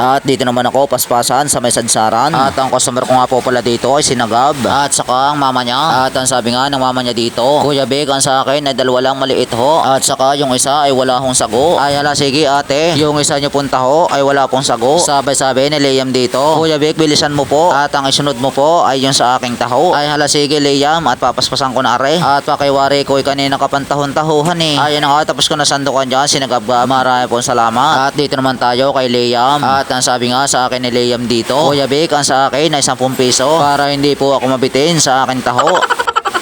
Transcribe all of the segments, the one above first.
At dito naman ako paspasan sa may sadsaran. At ang customer ko nga po pala dito ay sinagab. At saka ang mama niya. At ang sabi nga ng mama niya dito, Kuya Big, ang sa akin ay dalawa lang maliit ho. At saka yung isa ay wala hong sago. Ay hala sige ate, yung isa niyo punta ho ay wala pong sago. Sabay-sabay ni Liam dito, Kuya Big, bilisan mo po. At ang isunod mo po ay yung sa aking taho. Ay hala sige Liam, at papaspasan ko na are. At pakiwari ko ay kanina kapantahon-tahuhan eh. Ay nga, tapos ko na sandukan dyan, sinagab. Marami pong salamat. At dito naman tayo kay Liam. At ang sabi nga sa akin ni Liam dito, Kuya Big, ang sa akin ay 10 piso para hindi po ako mabitin sa aking taho.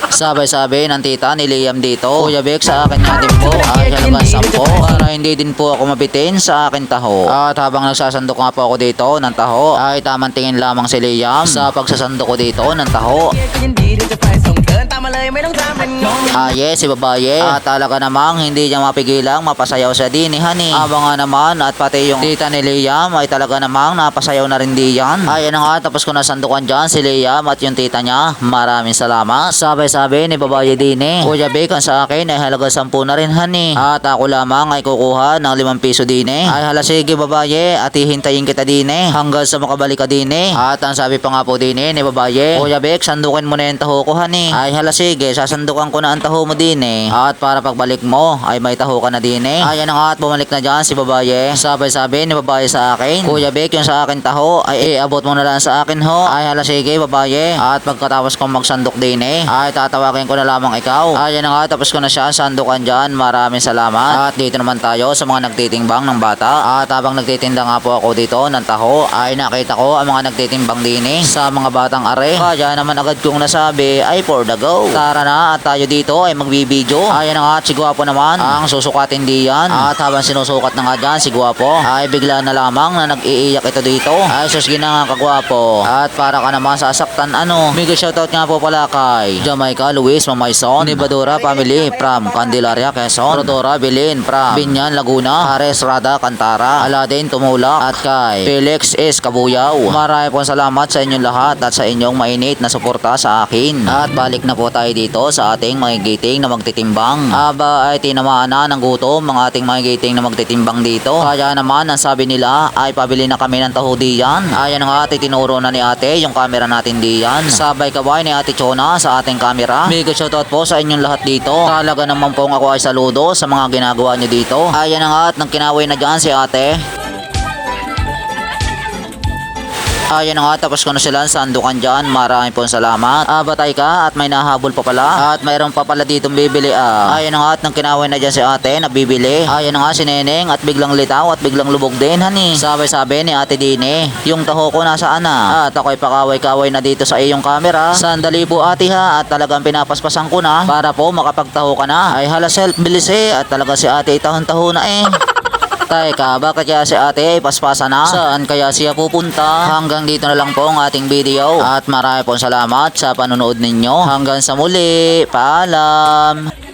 Sabay-sabay ng tita ni Liam dito, Kuya Big, sa akin nga din po ay halagang 10 para hindi din po ako mabitin sa akin taho. At habang nagsasandok nga po ako dito ng taho, ay tamang tingin lamang si Liam sa pagsasandok ko dito ng taho. Yes, si babae. At talaga namang hindi niya mapigilang mapasayaw sa dinihan eh. Aba nga naman, at pati yung tita ni Liam ay talaga namang napasayaw na rin diyan. Ay nga, tapos ko nasandukan dyan si Liam at yung tita niya. Maraming salamat. Sabay-sabay ni babae din eh, Kuya Big, ang sa akin ay halaga 10 na rin hani. At ako lamang ay kukuha ng 5 piso din eh. Ay hala sige babae, at hihintayin kita din eh hanggang sa makabalik ka din eh. At ang sabi pa nga po din eh ni babae, Kuya Big, sandukin mo na yung taho ko hani. Ay hala sige, sasandukan ko na ang taho mo din eh. At para pagbalik mo ay may taho ka na din eh. Ay nga, at bumalik na dyan si babae. Sabay-sabay ni babae sa akin, Kuya Big, yung sa akin taho ay abot mo na lang sa akin ho. Ay hala sige babae, at pagkatapos kong magsandok din eh, ay tatawagin ko na lamang ikaw. Ay nga, tapos ko na siya sandukan dyan. Maraming salamat. At dito naman tayo sa mga nagtitimbang ng bata. At habang nagtitinda nga po ako dito ng taho, ay nakita ko ang mga nagtitimbang din eh sa mga batang are. Kaya naman agad kong nasabi ay for the go. Tara na, at tayo dito ay magbibideo. Ay nga, at si Gwapo naman ang susukatin diyan. At habang sinusukat na nga dyan si Gwapo, ay bigla na lamang na nag-iiyak ito dito. Ay sus, gina nga Kagwapo. At para ka naman sasaktan ano. Mega shoutout nga po pala kay Jamaica Luis Mamayson, Nibadura Family from Candelaria, Quezon, Rodora Bilin from Binyan, Laguna, Ares Rada Cantara, Aladin Tumulak, at kay Felix S. Kabuyaw. Marami pong salamat sa inyong lahat at sa inyong mainit na suporta sa akin. At balik na po tayo dito sa ating magigiting na magtitimbang. Aba ay tinamaan na ng gutom mga ating magigiting na magtitimbang dito. Kaya naman ang sabi nila ay pabili na kami ng taho diyan. Ayan nga, at tinuro na ni ate yung camera natin diyan. Sabay kaway ni ate Chona sa ating camera. Mega shoutout po sa inyong lahat dito. Talaga naman pong ako ay saludo sa mga ginagawa nyo dito. Ayan nga, at nang kinaway na dyan si ate. Ayan nga, tapos ko na sila sandukan dyan. Maraming pong salamat. Batay ka, at may nahabol pa pala. At mayroon pa pala ditong bibili Ayan nga, at nang kinawin na dyan si ate, nabibili. Ayan nga si Neneng, at biglang litaw at biglang lubog din hani. Sabay-sabay ni ate Dine, yung taho ko nasaan na? At ako'y pakaway-kaway na dito sa iyong camera. Sandali po ate ha, at talagang pinapaspasan ko na para po makapagtaho ka na. Ay hala self, bilis eh. At talaga si ate itahon-taho na eh. Teka, bakit kaya si ate ay paspasa na? Saan kaya siya pupunta? Hanggang dito na lang po ang ating video. At marami pong salamat sa panonood ninyo. Hanggang sa muli. Paalam!